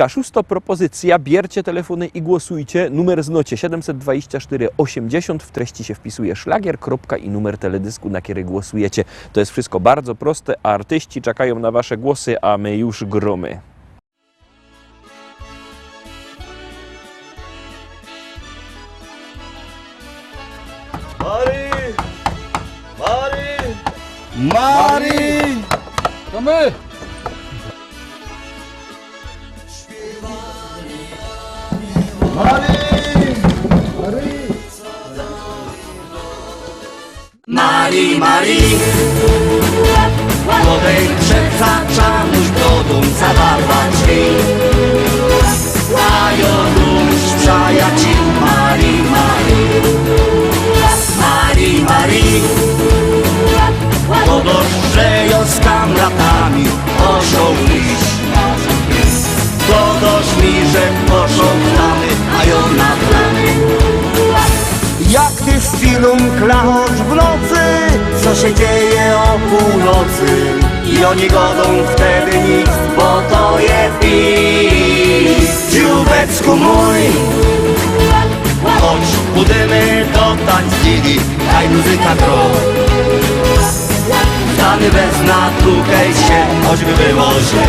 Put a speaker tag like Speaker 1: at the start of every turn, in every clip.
Speaker 1: Szósta propozycja, bierzcie telefony i głosujcie. Numer znocie 724 80, w treści się wpisuje szlagier, kropka i numer teledysku, na który głosujecie. To jest wszystko bardzo proste, a artyści czekają na wasze głosy, a my już gromy.
Speaker 2: Mary! Mary!
Speaker 3: Mary! To my!
Speaker 4: Mari, Mari, młodej przekracza nóż godąca barwa drzwi. A już przyjaciół Mari, Mari, Mari, Mari, podożże ją z kamratami poszą iść. Dodoż mi, że poszą plamy, a ją na plamy. Jak ty z filum klachosz w nocy, co się dzieje o północy? I oni godą wtedy nic, bo to je pis. Dzióbecku mój, chodź pójdziemy do tańcili, daj muzyka gro. Stany bez natukaj się, choćby było źle.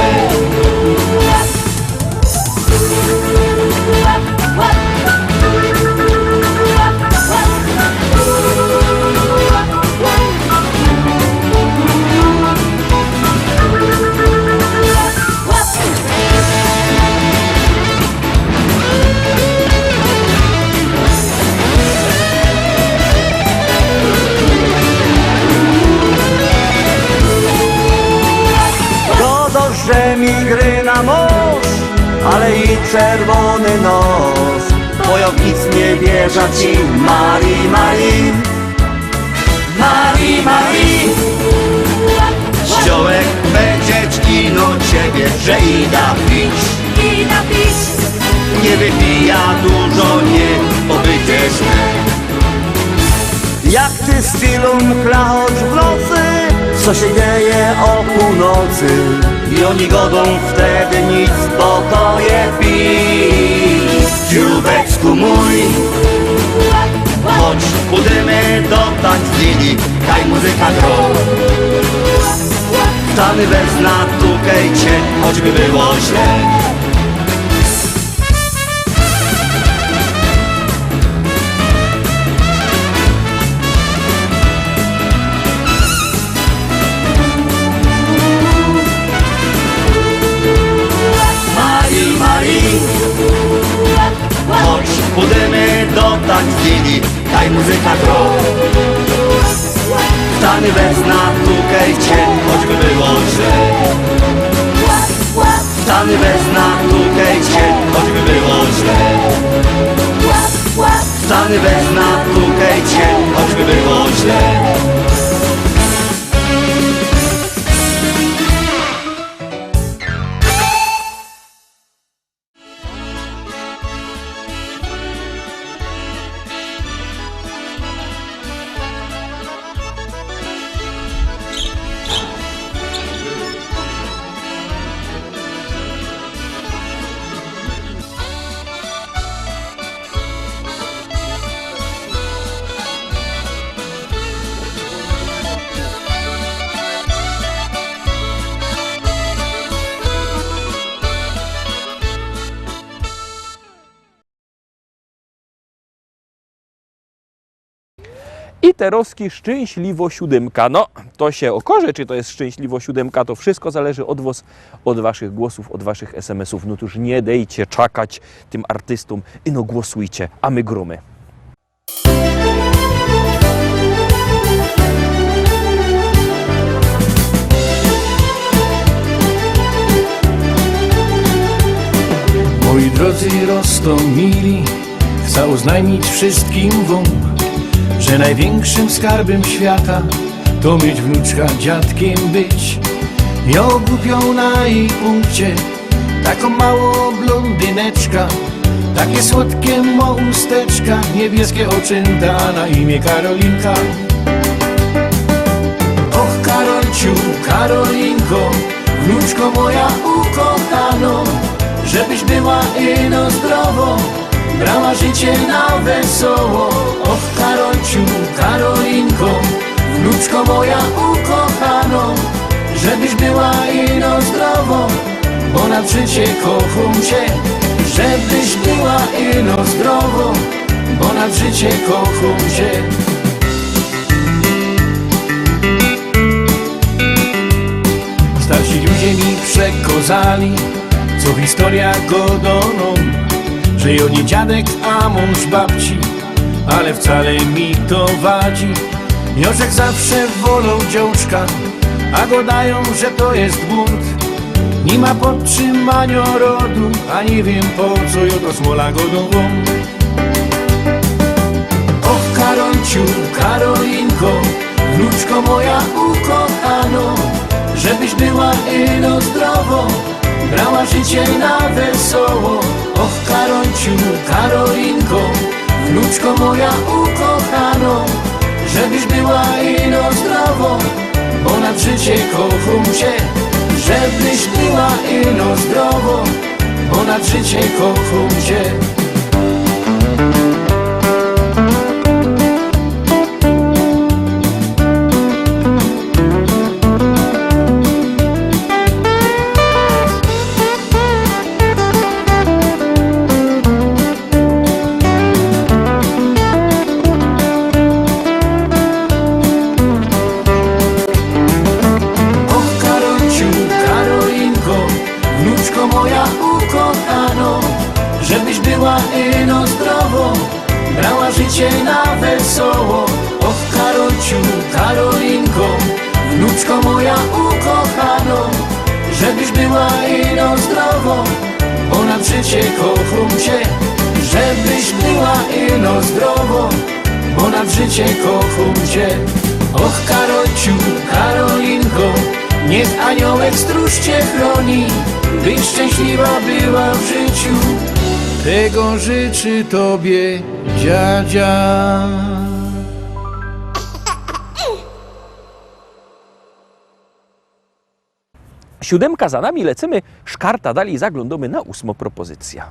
Speaker 4: Że mi gry na mąż, ale i czerwony nos. Wojownic nie wierza ci, Mari, Mari, Mari, Mari. Ściołek będzie czkino ciebie, że ida pić. Nie wypija dużo, nie obydziesz mnie. Jak ty z filum klachosz w nocy, co się dzieje o północy? I oni godą wtedy nic, bo to je pis. Dzióbecku mój, chodź pójdziemy do tańcili, daj muzyka gro. Stany bez natukajcie, choćby było źle. Chodź, pójdziemy do tańcili, daj muzyka gro. Stany bez natukajcie, choćby było źle. Stany bez natukajcie, choćby było źle. Stany bez natukajcie, choćby było źle.
Speaker 1: I teroski szczęśliwo siódemka. No, to się okaże, czy to jest szczęśliwo siódemka, to wszystko zależy od was, od waszych głosów, od waszych SMS-ów. No to już nie dejcie czekać tym artystom i no głosujcie, a my gromy.
Speaker 3: Moi drodzy Rostomili, chcę oznajmić wszystkim wam, że największym skarbem świata to mieć wnuczka, dziadkiem być. Ją głupią na jej punkcie, taką małą blondyneczka, takie słodkie ma usteczka, niebieskie oczynta, na imię Karolinka. Och Karolciu, Karolinko, wnuczko moja ukochano, była ino zdrowo, brała życie na wesoło. Och, Karolciu, Karolinko, wnuczko moja ukochano, żebyś była ino zdrowo, bo na życie kocham cię. Żebyś była ino zdrowo, bo na życie kocham cię. Starsi ludzie mi przekazali, co w historiach godoną, że jo nie dziadek, a mąż babci, ale wcale mi to wadzi. Jożek zawsze wolą dziączka, a go dają, że to jest bunt. Nie ma podtrzymania rodu, a nie wiem po co jo to smola godową. Och, Karolciu, Karolinko, wnuczko moja ukochano, żebyś była ino zdrowo, brała życie na wesoło. Och, Karolciu, Karolinko, wnuczko moja ukochano, żebyś była ino zdrowo, bo nad życie kocham cię. Żebyś była ino zdrowo, bo nad życie kocham cię. Żebyś była ino zdrowo, brała życie na wesoło. Och, Karolciu, Karolinko, wnuczko moja ukochano, żebyś była ino zdrowo, bo nad życie kocham cię. Żebyś była ino zdrowo, bo nad życie kocham cię. Och, Karolciu, Karolinko, niech aniołek stróż cię chroni, byś szczęśliwa była w życiu. Tego życzy tobie dziadzia.
Speaker 1: Siódemka za nami, lecimy szkarta dalej, zaglądamy na 8. propozycja.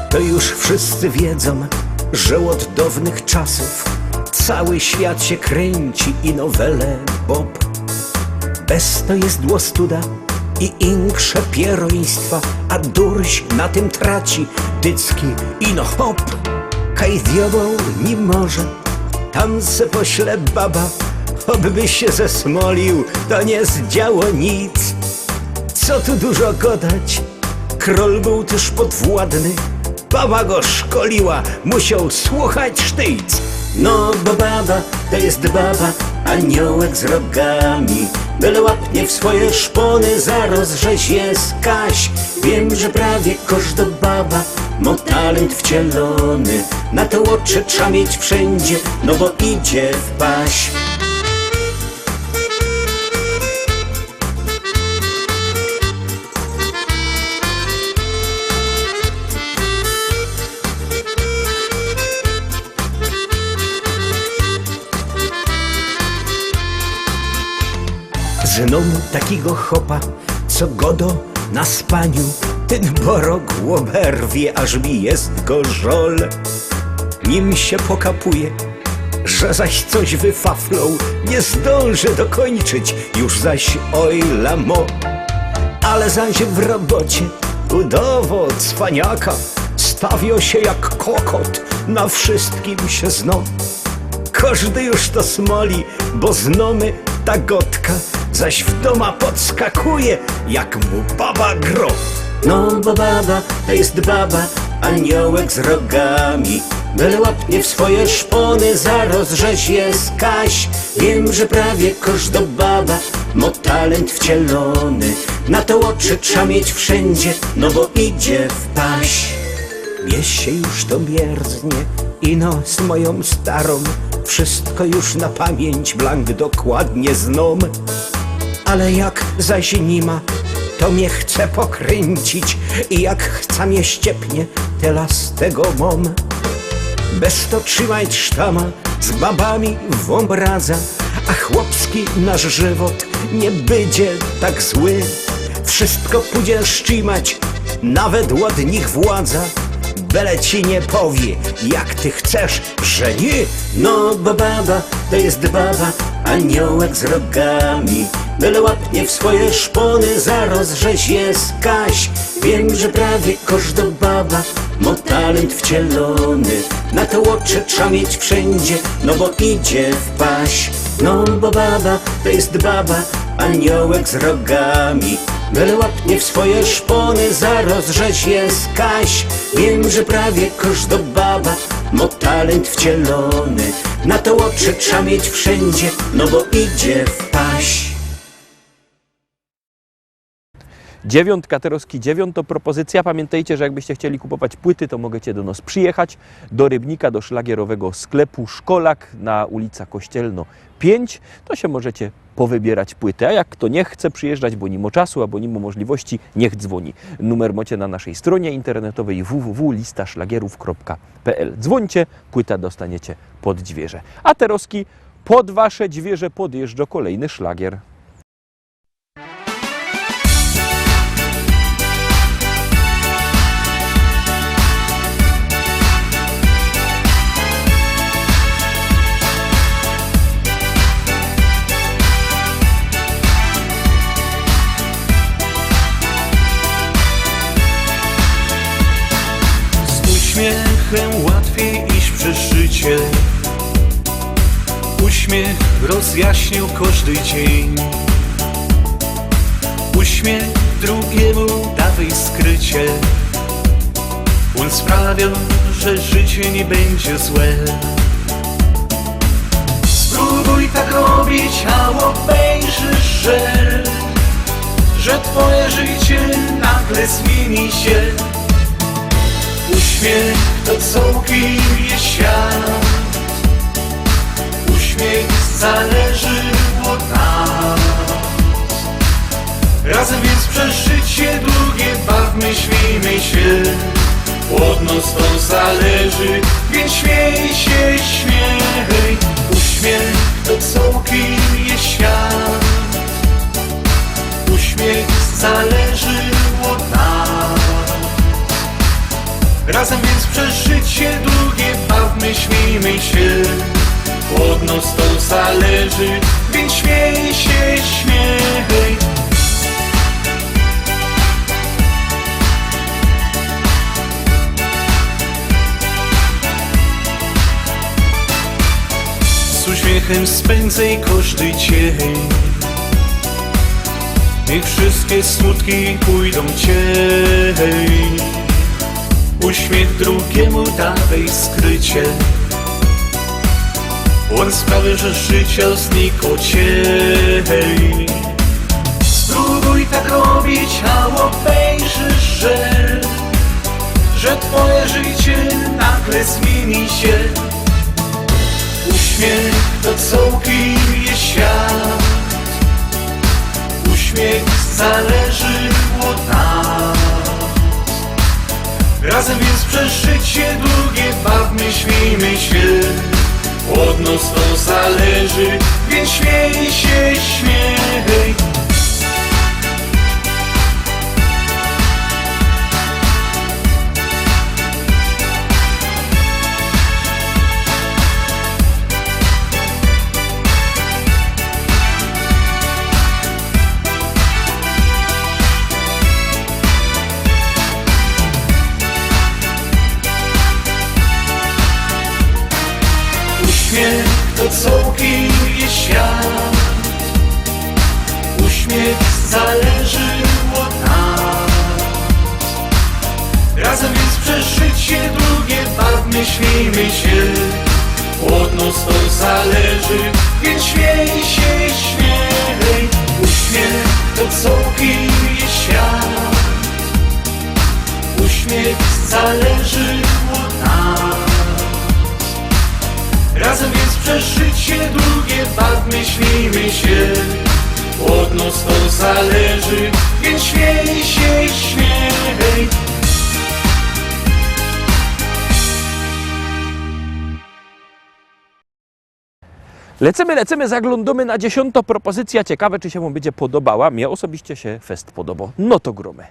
Speaker 5: To już wszyscy wiedzą, że od dawnych czasów cały świat się kręci i nowele Bob. Bez to jest dłostuda i inkrze pieroństwa, a durś na tym traci dycki ino hop. Kaj diabeł nie może, tam se pośle baba, obby się zesmolił, to nie zdziało nic. Co tu dużo gadać, król był też podwładny, baba go szkoliła, musiał słuchać sztyjc. No bo baba to jest baba, aniołek z rogami, byle łapnie w swoje szpony, zaraz żeś jest Kaś. Wiem, że prawie każda baba ma talent wcielony, na to oczy trzeba mieć wszędzie, no bo idzie w paś. Znam takiego chopa, co godo na spaniu, ten borok łoberwie, aż mi jest go żol. Nim się pokapuje, że zaś coś wyfaflą, nie zdąży dokończyć, już zaś oj lamo. Ale zaś w robocie udowo cwaniaka stawio się jak kokot, na wszystkim się zno. Każdy już to smoli, bo znamy ta gotka, zaś w doma podskakuje, jak mu baba gro. No bo baba to jest baba, aniołek z rogami, byle łapnie w swoje szpony, zaraz żeś jest Kaś. Wiem, że prawie każda baba ma talent wcielony, na to oczy trzeba mieć wszędzie, no bo idzie w paś. Mnie się już to mierznie, ino z moją starą, wszystko już na pamięć blank dokładnie znam. Ale jak zaś nie ma to mnie chce pokręcić i jak chce mnie ściepnie, tyle z tego mom. Bez to trzymać sztama, z babami wąbradza, a chłopski nasz żywot nie będzie tak zły. Wszystko pójdzie szczimać, nawet od nich władza, byle ci nie powie, jak ty chcesz, że nie. No bo baba to jest baba, aniołek z rogami, byle łapnie w swoje szpony, zaraz żeś jest Kaś. Wiem, że prawie każda baba ma talent wcielony, na to łocze trzeba mieć wszędzie, no bo idzie w paś. No bo baba to jest baba, aniołek z rogami, byle łapnie w swoje szpony, zaraz żeś jest Kaś. Wiem, że prawie każda baba ma talent wcielony, na to oczy trzeba mieć wszędzie, no bo idzie w paś.
Speaker 1: Dziewiątka Teroski, 9. propozycja. Pamiętajcie, że jakbyście chcieli kupować płyty, to możecie do nas przyjechać do Rybnika, do szlagierowego sklepu Szkolak na ulica Kościelno 5. To się możecie powybierać płyty, a jak kto nie chce przyjeżdżać, bo nie ma czasu, albo nie ma możliwości, niech dzwoni. Numer macie na naszej stronie internetowej www.listaszlagierów.pl. Dzwońcie, płyta dostaniecie pod dźwierze. A Teroski, pod wasze dźwierze podjeżdża kolejny szlagier.
Speaker 3: Uśmiechem łatwiej iść przez życie. Uśmiech rozjaśnił każdy dzień. Uśmiech drugiemu dawaj skrycie. On sprawia, że życie nie będzie złe. Spróbuj tak robić, a obejrzysz, że twoje życie nagle zmieni się. Uśmiech to całkiem jest świat. Uśmiech zależy od nas. Razem więc przez życie długie bawmy, śmiejmy się. Od nas to zależy, więc śmiej się, śmiej. Uśmiech to całkiem jest świat. Uśmiech zależy od nas. Razem więc przez życie długie bawmy, śmiejmy się. Od nas to zależy, więc śmiej się, śmiej. Z uśmiechem spędzaj każdy dzień. Niech wszystkie smutki pójdą cień. Uśmiech drugiemu dawaj skrycie. On sprawia, że życie znika cień. Spróbuj tak robić, a obejrzysz, że twoje życie nagle zmieni się. Uśmiech to całkiem jest świat. Uśmiech zależy od nas. Razem więc przez życie długie bawmy, śmiejmy się. Od nas to zależy, więc śmiej się, śmiej. Uśmiech to całkiem jest świat. Uśmiech zależy od nas. Razem więc przez życie długie bawmy, śmiejmy się. Od nas to zależy, więc śmiej się, śmiej. Uśmiech to całkiem jest świat. Uśmiech zależy od nas. Razem więc przez życie długie bawmy, śmiejmy się. Od nas to zależy, więc śmiej
Speaker 1: Lecimy, zaglądamy na 10. propozycja. Ciekawe, czy się wam będzie podobała. Mnie osobiście się fest podobał. No to gromy.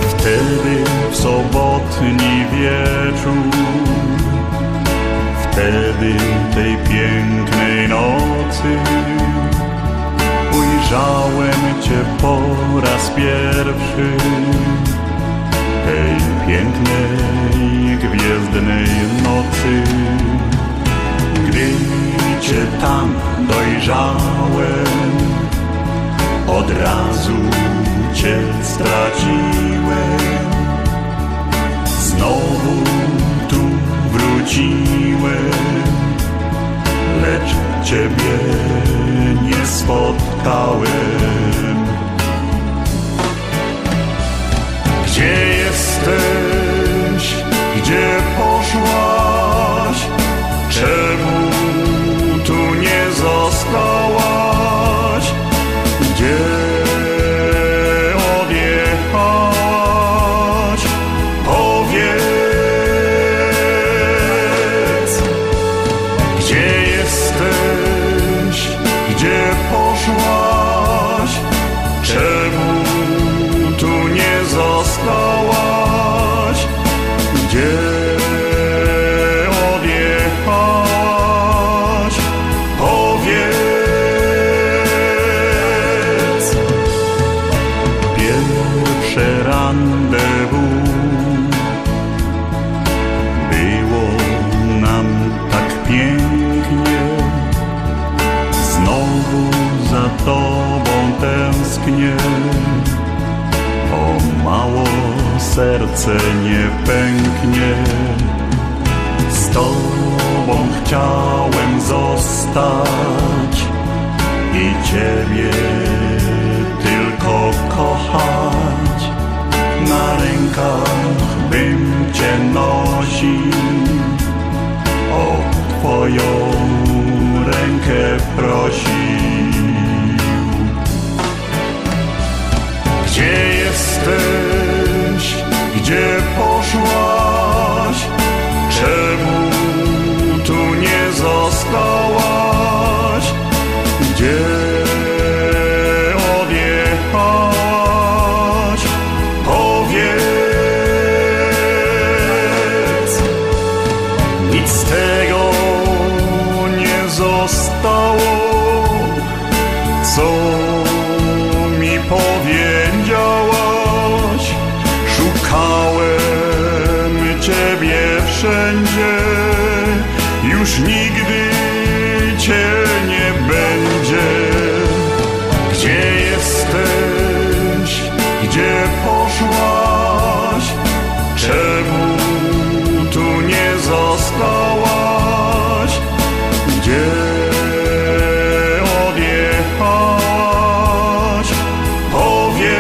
Speaker 6: Wtedy w sobotni wieczór, wtedy tej pięknej nocy ujrzałem Cię po raz pierwszy, tej pięknej gwiezdnej nocy. Gdy Cię tam dojrzałem, od razu Cię straciłem. Znowu tu wróciłem, lecz Ciebie nie spotkałem. Gdzie jesteś? Gdzie poszłaś? Czemu tu nie zostałaś? Gdzie odjechałaś? Powiedz. Gdzie jesteś? Gdzie poszłaś? Czemu tu nie zostałaś? Gdzie odjechałaś? Powiedz. Pierwsze rendezvous było nam tak pięknie. Znowu za Tobą tęsknię. O mało serce nie pęknie. Z Tobą chciałem zostać i Ciebie tylko kochać. Na rękach bym Cię nosił, o Twoją rękę prosił. Gdzie jesteś? Gdzie poszłaś? Czemu tu nie zostałaś? Gdzie odjechałaś? Powiedz. Nic z tego nie zostało, co mi powiedziałaś. Szukałem Ciebie wszędzie, już nigdy Cię nie będzie. Gdzie jesteś? Gdzie poszłaś? Czemu tu nie zostałaś? Gdzie odjechałaś? Powiedz.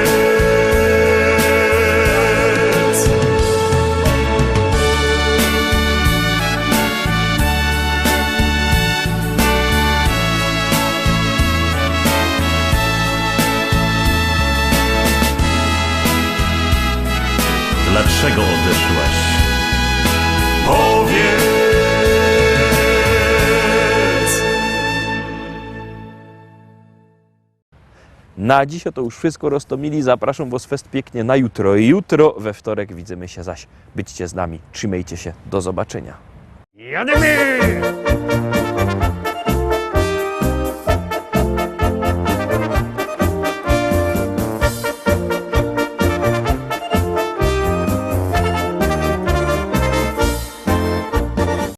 Speaker 2: Dlaczego odeszłaś?
Speaker 6: Powiedz.
Speaker 1: Na dziś to już wszystko, Rostomili. Zapraszam was fest pięknie na jutro. Jutro we wtorek widzimy się zaś. Byćcie z nami. Trzymajcie się. Do zobaczenia.
Speaker 3: Jademy!